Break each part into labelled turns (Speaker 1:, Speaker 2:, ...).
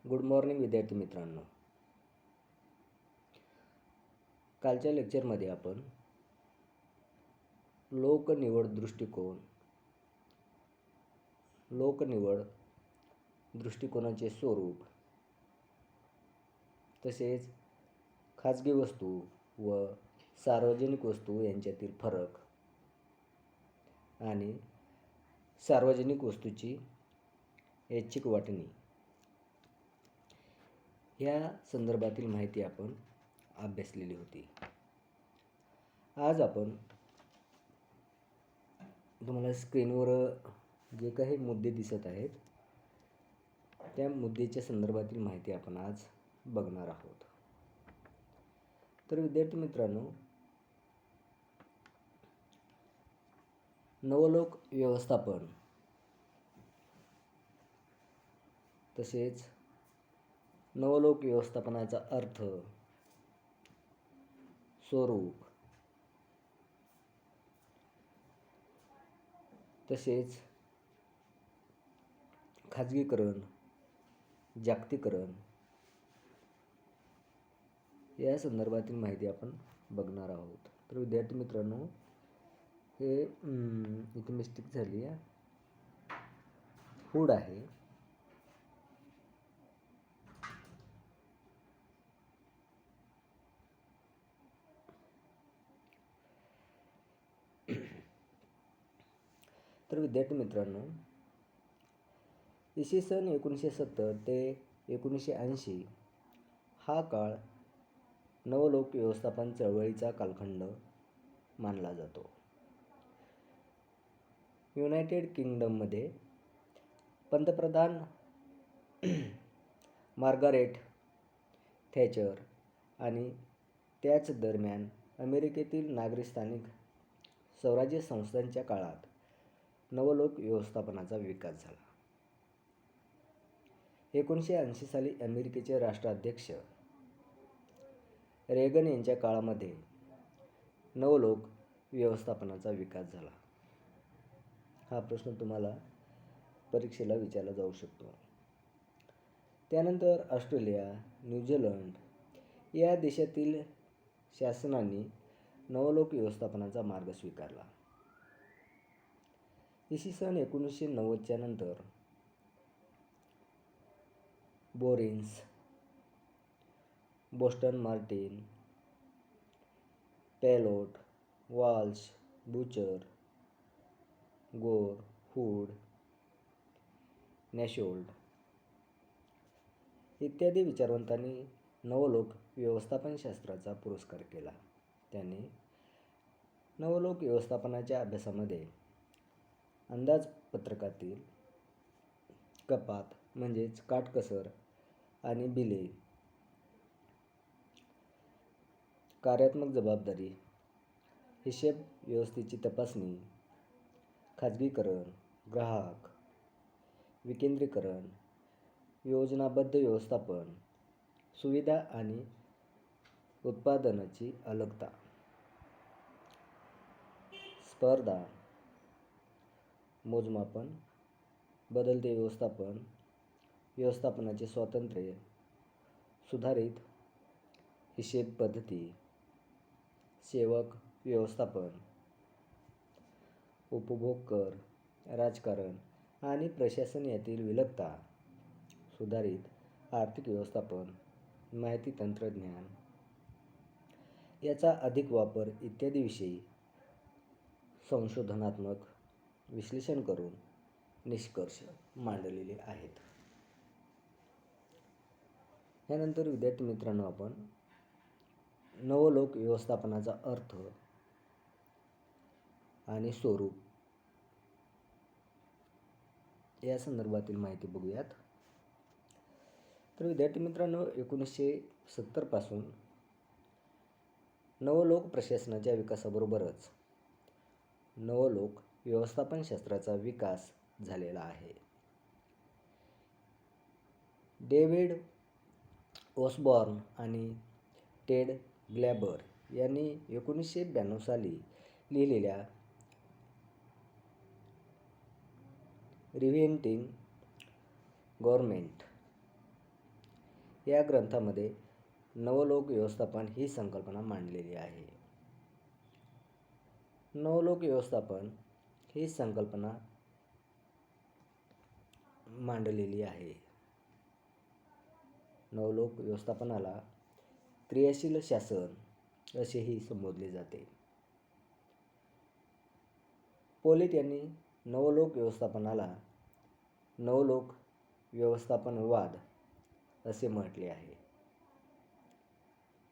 Speaker 1: Good morning विद्यार्थी मित्रांनो. कालच्या लेक्चरमध्ये आपण लोकनिवड दृष्टिकोनाचे स्वरूप, तसेच खाजगी वस्तू व सार्वजनिक वस्तू यांच्यातील फरक आणि सार्वजनिक वस्तूची ऐच्छिक वाटणी या संदर्भातील माहिती आपण अभ्यासलेली होती. आज आपण तुम्हाला स्क्रीनवर जे काही मुद्दे दिसत आहेत त्या मुद्द्याच्या संदर्भातील माहिती आपण आज बघणार आहोत. तर विद्यार्थी मित्रांनो, नवलोक व्यवस्थापन तसेच नवलोक व्यवस्थापनाचा अर्थ, स्वरूप, तसेच खाजगीकरण, जागतिकीकरण या संदर्भातील माहिती आपण बघणार आहोत. तर विद्यार्थी मित्रांनो, हे इथे मिस्टेक झाली आहे. फूड आहे. तर विद्यार्थी मित्रांनो, इसवी सन 1970 ते 1980 हा काळ नवलोक व्यवस्थापन चळवळीचा कालखंड मानला जातो. युनायटेड किंगडममध्ये पंतप्रधान मार्गारेट थॅचर आणि त्याच दरम्यान अमेरिकेतील नागरी स्थानिक स्वराज्य संस्थांच्या काळात नवलोक व्यवस्थापनाचा विकास झाला. 1980 साली अमेरिकेचे राष्ट्राध्यक्ष रेगन यांच्या काळामध्ये नवलोक व्यवस्थापनाचा विकास झाला. हा प्रश्न तुम्हाला परीक्षेला विचारला जाऊ शकतो. त्यानंतर ऑस्ट्रेलिया, न्यूझीलंड या देशातील शासनांनी नवलोक व्यवस्थापनाचा मार्ग स्वीकारला. इसवी सन 1990च्या नंतर बोरिन्स, बोस्टन मार्टिन, टॅलोट, वाल्श, बुचर, गोर, हुड, नॅशोल्ड इत्यादी विचारवंतांनी नवलोक व्यवस्थापनशास्त्राचा पुरस्कार केला. त्यांनी नवलोक व्यवस्थापनाच्या अभ्यासामध्ये अंदाजपत्रकातील कपात म्हणजेच काटकसर आणि बिले, कार्यात्मक जबाबदारी, हिशेब व्यवस्थेची तपासणी, खाजगीकरण, ग्राहक, विकेंद्रीकरण, योजनाबद्ध व्यवस्थापन, सुविधा आणि उत्पादनाची अलगता, स्पर्धा, मोजमापन, बदलते व्यवस्थापन, व्यवस्थापनाचे स्वातंत्र्य, सुधारित हिशेब पद्धती, सेवक व्यवस्थापन, उपभोग कर, राजकारण आणि प्रशासन यातील विलगता, सुधारित आर्थिक व्यवस्थापन, माहिती तंत्रज्ञान याचा अधिक वापर इत्यादी विषयी संशोधनात्मक विश्लेषण करून निष्कर्ष मांडलेले आहेत. यानंतर विद्यार्थी मित्रांनो, आपण नवलोक व्यवस्थापनाचा अर्थ आणि स्वरूप या संदर्भातील माहिती बघूयात. तर विद्यार्थी मित्रांनो, 1970 पासून नवलोक प्रशासनाच्या विकासाबरोबरच नवलोक व्यवस्थापनशास्त्राचा विकास झालेला आहे. डेव्हिड ओसबॉर्न आणि टेड ग्लॅबर यांनी 1992 साली लिहिलेल्या रिव्हेंटिंग गव्हर्नमेंट या ग्रंथामध्ये नवलोक व्यवस्थापन ही संकल्पना मांडलेली आहे. नवलोक व्यवस्थापन ही संकल्पना मांडलेली आहे. नवलोक व्यवस्थापनाला क्रियाशील शासन असेही संबोधले जाते. पोलिट यांनी नवलोक व्यवस्थापनाला नवलोक व्यवस्थापनवाद असे म्हटले आहे.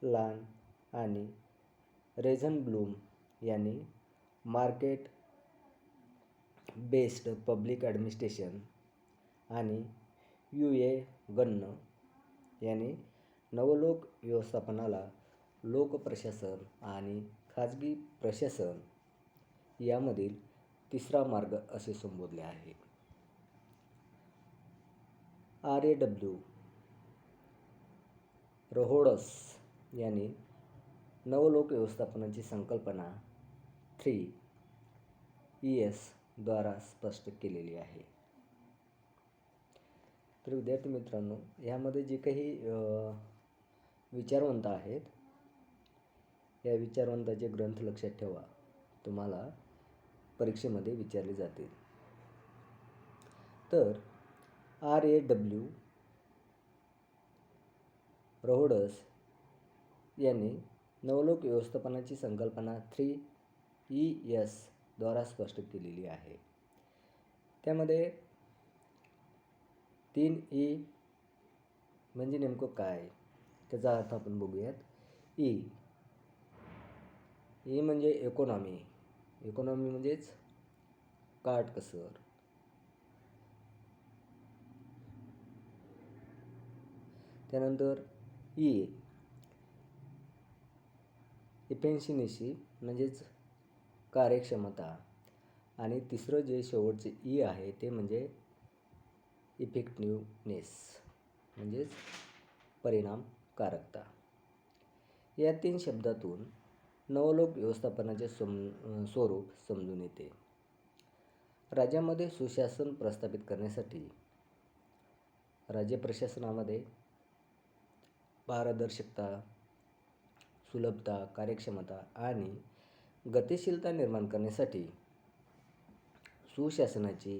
Speaker 1: लान आणि रेझनब्लूम यांनी मार्केट बेस्ड पब्लिक ॲडमिनिस्ट्रेशन आणि यू.ए. गन्न यांनी नवलोक व्यवस्थापनाला लोकप्रशासन आणि खाजगी प्रशासन यामधील तिसरा मार्ग असे संबोधले आहे. R.A.W. रोहोडस यांनी नवलोक व्यवस्थापनाची संकल्पना 3 ES द्वारा स्पष्ट केलेली आहे. तर विद्यार्थी मित्रांनो, यामध्ये जे काही विचारवंत आहेत, या विचारवंताचे ग्रंथ लक्षात ठेवा, तुम्हाला परीक्षेमध्ये विचारले जातील. तर R.A.W. रोहोडस यांनी नवलोक व्यवस्थापनाची संकल्पना 3 ES द्वारा स्पष्ट केलेली आहे. त्यामध्ये 3E म्हणजे नेमकं काय, त्याचा अर्थ आपण बघूयात. E म्हणजे इकॉनॉमी. इकॉनॉमी म्हणजेच काटकसर. त्यानंतर इफिशियन्सी म्हणजेच कार्यक्षमता. आणि तिसरं जे शेवटचे E आहे ते म्हणजे इफेक्टिव्हनेस म्हणजेच परिणामकारकता. या 3 शब्दातून नवलोक व्यवस्थापनाचे स्वरूप समजून येते. राज्यामध्ये सुशासन प्रस्थापित करण्यासाठी राज्य प्रशासनामध्ये पारदर्शकता, सुलभता, कार्यक्षमता आणि गतिशीलता निर्माण करण्यासाठी सुशासनाची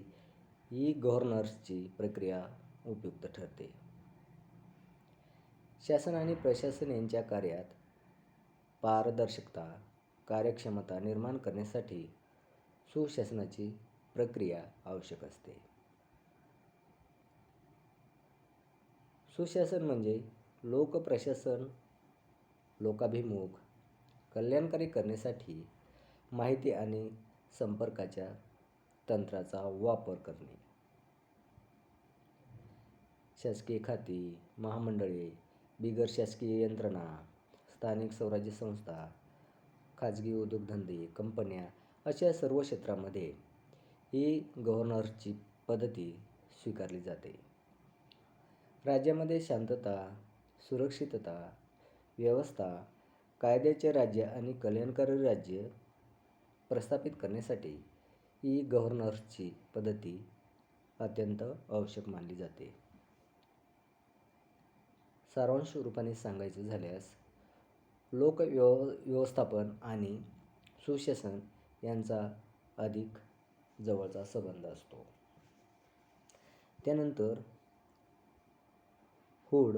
Speaker 1: गव्हर्नन्सची प्रक्रिया उपयुक्त ठरते. शासन आणि प्रशासन यांच्या कार्यात पारदर्शकता, कार्यक्षमता निर्माण करण्यासाठी सुशासनाची प्रक्रिया आवश्यक असते. सुशासन म्हणजे लोकप्रशासन लोकाभिमुख, कल्याणकारी करण्यासाठी माहिती आणि संपर्काच्या तंत्राचा वापर करणे. शासकीय खाती, महामंडळे, बिगर शासकीय यंत्रणा, स्थानिक स्वराज्य संस्था, खाजगी उद्योगधंदे, कंपन्या अशा सर्व क्षेत्रामध्ये ही गव्हर्नन्सची पद्धती स्वीकारली जाते. राज्यामध्ये शांतता, सुरक्षितता, व्यवस्था, कायद्याचे राज्य आणि कल्याणकारी राज्य प्रस्थापित करण्यासाठी ही गव्हर्नन्सची पद्धती अत्यंत आवश्यक मानली जाते. सारांश रूपाने सांगायचं झाल्यास व्यवस्थापन आणि सुशासन यांचा अधिक जवळचा संबंध असतो. त्यानंतर हुड,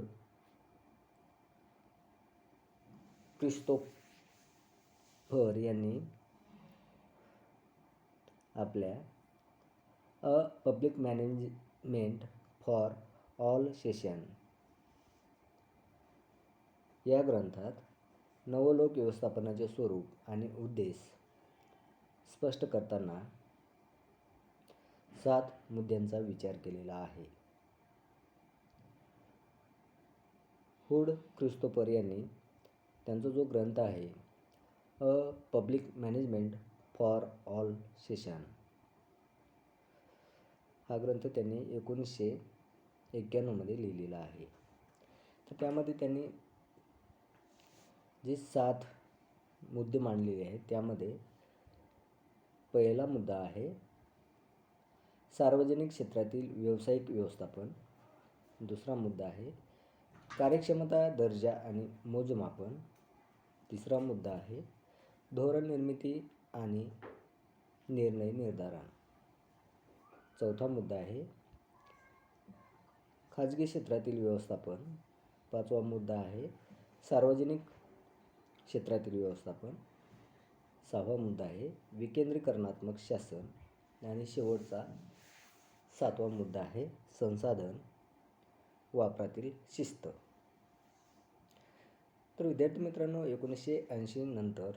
Speaker 1: क्रिस्तोफर यांनी आपल्या a public management for all session या ग्रंथात नवलोक व्यवस्थापनाचे स्वरूप आणि उद्देश स्पष्ट करताना 7 मुद्द्यांचा विचार केलेला आहे. हुड, क्रिस्तोफर यांनी त्यांचा जो ग्रंथ आहे a public management for all session हा ग्रंथ त्यांनी 1991 लिहिलेला आहे. तर त्यामध्ये त्यांनी जे 7 मुद्दे मांडलेले आहेत त्यामध्ये पहिला मुद्दा आहे सार्वजनिक क्षेत्रातील व्यावसायिक व्यवस्थापन. दुसरा मुद्दा आहे कार्यक्षमता, दर्जा आणि मोजमापन. तिसरा मुद्दा आहे धोरण निर्मिती आणि निर्णय निर्धारण. चौथा मुद्दा आहे खाजगी क्षेत्रातील व्यवस्थापन. पाचवा मुद्दा आहे सार्वजनिक क्षेत्रातील व्यवस्थापन. सहावा मुद्दा आहे विकेंद्रीकरणात्मक शासन. आणि शेवटचा सातवा मुद्दा आहे संसाधन वापरातील शिस्त. तर विद्यार्थी मित्रांनो, 1980 नंतर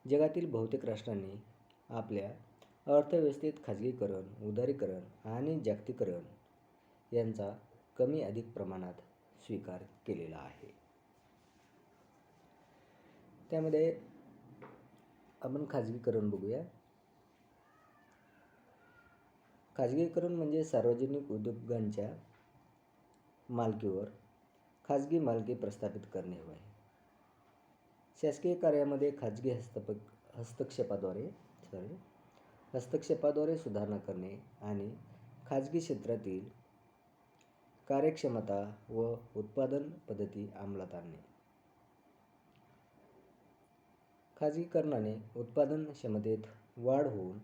Speaker 1: जगातील बहुतेक राष्ट्रांनी आपल्या अर्थव्यवस्थेत खाजगीकरण, उदारीकरण आणि जागतिकीकरण यांचा कमी अधिक प्रमाणात स्वीकार केलेला आहे. त्यामध्ये आपण खाजगीकरण बघूया. खाजगीकरण म्हणजे सार्वजनिक उद्योगांच्या मालकीवर खाजगी मालकी प्रस्थापित करणे होय. शासकीय कार्यामध्ये खाजगी हस्तक्षेपाद्वारे सुधारणा करणे आणि खाजगी क्षेत्रातील कार्यक्षमता व उत्पादन पद्धती अंमलात आणणे. खाजगीकरणाने उत्पादन क्षमतेत वाढ होऊन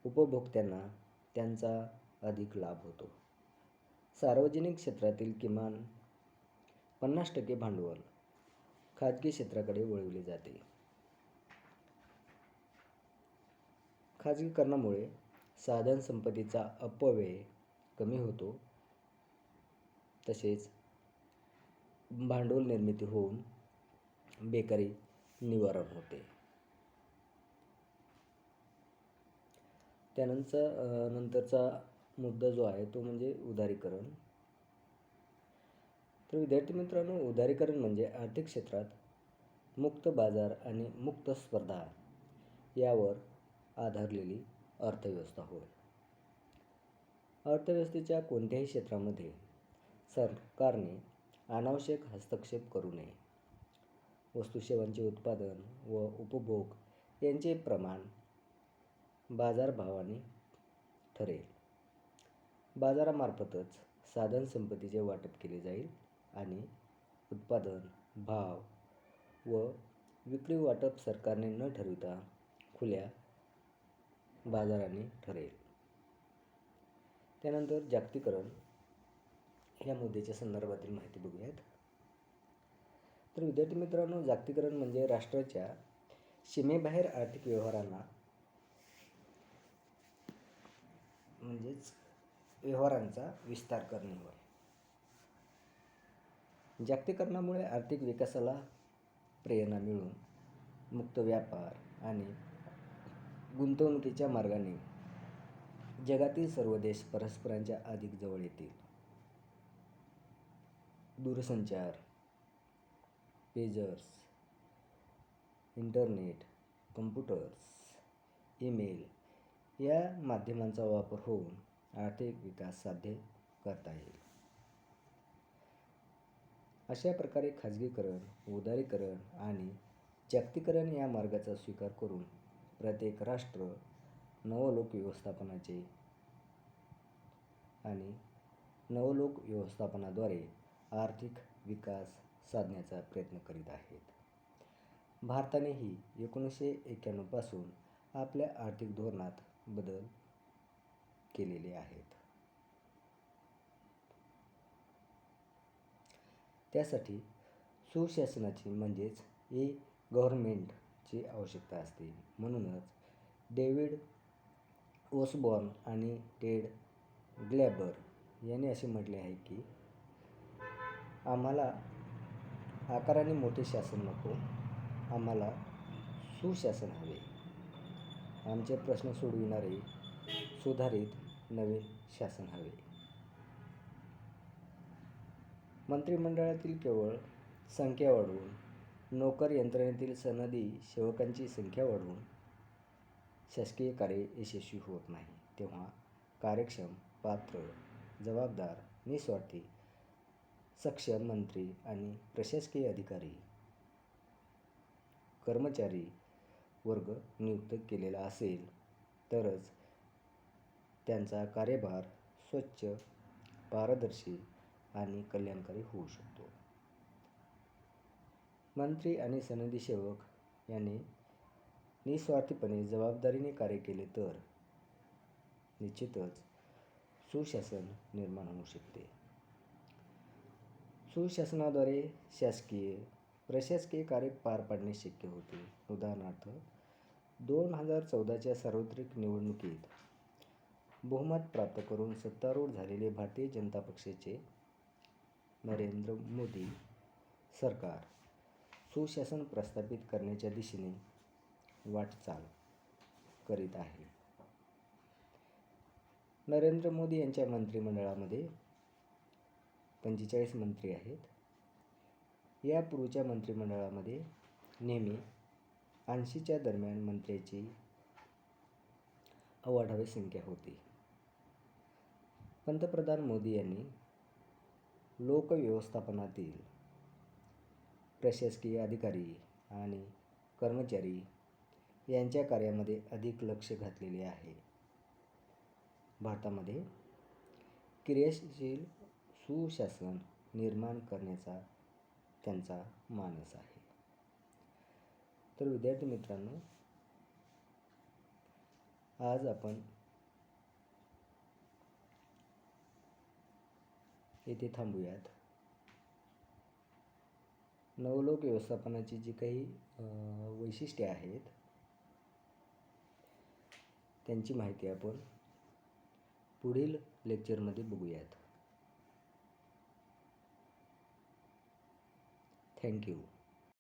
Speaker 1: उपभोक्त्यांना त्यांचा अधिक लाभ होतो. सार्वजनिक क्षेत्रातील किमान 50% भांडवल खाजगी क्षेत्राकडे वळविले जाते. खाजगीकरणामुळे साधन संपत्तीचा अपव्यय कमी होतो. तसेच भांडवल निर्मिती होऊन बेकारी निवारण होते. नंतरचा मुद्दा जो आहे तो म्हणजे उदारीकरण. तर विद्यार्थी मित्रांनो, उदारीकरण म्हणजे आर्थिक क्षेत्रात मुक्त बाजार आणि मुक्त स्पर्धा यावर आधारलेली अर्थव्यवस्था होय. अर्थव्यवस्थेच्या कोणत्याही क्षेत्रामध्ये सरकारने अनावश्यक हस्तक्षेप करू नये. वस्तू-सेवांचे उत्पादन व उपभोग यांचे प्रमाण बाजारभावाने ठरेल. बाजारामार्फतच साधन संपत्तीचे वाटप केले जाईल आणि उत्पादन, भाव व विक्री वाटप सरकारने न ठरविता खुल्या बाजाराने ठरेल. त्यानंतर जागतिकीकरण ह्या मुद्द्याच्या संदर्भातील माहिती बघूयात. तर विद्यार्थी मित्रांनो, जागतिकीकरण म्हणजे राष्ट्राच्या सीमेबाहेर आर्थिक व्यवहारांचा विस्तार करणे होय. जागतिकीकरणामुळे आर्थिक विकासाला प्रेरणा मिळून मुक्त व्यापार आणि गुंतवणुकीच्या मार्गाने जगातील सर्व देश परस्परांच्या अधिक जवळ येतील. दूरसंचार, पेजर्स, इंटरनेट, कम्प्युटर्स, ईमेल या माध्यमांचा वापर होऊन आर्थिक विकास साध्य करता येईल. अशा प्रकारे खाजगीकरण, उदारीकरण आणि जागतिकीकरण या मार्गाचा स्वीकार करून प्रत्येक राष्ट्र नवलोक व्यवस्थापनाद्वारे आर्थिक विकास साधण्याचा प्रयत्न करीत आहेत. भारतानेही 1991 पासून आपल्या आर्थिक धोरणात बदल केलेले आहेत. त्यासाठी सुशासनाची म्हणजेच गव्हर्नमेंटची आवश्यकता असते. म्हणूनच डेव्हिड ओसबॉर्न आणि टेड ग्लॅबर यांनी असे म्हटले आहे की आम्हाला आकाराने मोठे शासन नको, आम्हाला सुशासन हवे. आमचे प्रश्न सोडविणारे सुधारित नवे शासन हवे. मंत्रिमंडळातील केवळ संख्या वाढवून, नोकर यंत्रणेतील सनदी सेवकांची संख्या वाढवून शासकीय कार्य यशस्वी होत नाही. तेव्हा कार्यक्षम, पात्र, जबाबदार, निस्वार्थी, सक्षम मंत्री आणि प्रशासकीय अधिकारी, कर्मचारी वर्ग नियुक्त केलेला असेल तरच त्यांचा कार्यभार स्वच्छ, पारदर्शी आणि कल्याणकारी होऊ शकतो. मंत्री आणि सनदी सेवक यांनी निस्वार्थीपणे जबाबदारीने कार्य केले तर निश्चितच सुशासन निर्माण होऊ शकते. सुशासनाद्वारे प्रशासकीय कार्य पार पाडणे शक्य होते. उदाहरणार्थ 2014च्या सार्वत्रिक निवडणुकीत बहुमत प्राप्त करून सत्तारूढ झालेले भारतीय जनता पक्षाचे नरेंद्र मोदी सरकार सुशासन प्रस्थापित करण्याच्या दिशेने वाटचाल करीत आहे. नरेंद्र मोदी यांच्या मंत्रिमंडळामध्ये 45 मंत्री आहेत. यापूर्वीच्या मंत्रिमंडळामध्ये नेहमी 80च्या दरम्यान मंत्र्यांची अवाढव्य संख्या होती. पंतप्रधान मोदी यांनी लोकव्यवस्थापनातील प्रशासकीय अधिकारी आणि कर्मचारी यांच्या कार्यामध्ये अधिक लक्ष घातलेले आहे. भारतामध्ये क्रियाशील सुशासन निर्माण करण्याचा त्यांचा मानस आहे. तर विद्यार्थी मित्रांनो, आज आपण येथे थांबूयात. नवलोक व्यवस्थापनाची जी काही वैशिष्ट्ये आहेत त्यांची माहिती आपण पुढील लेक्चरमध्ये बघूयात. थँक्यू.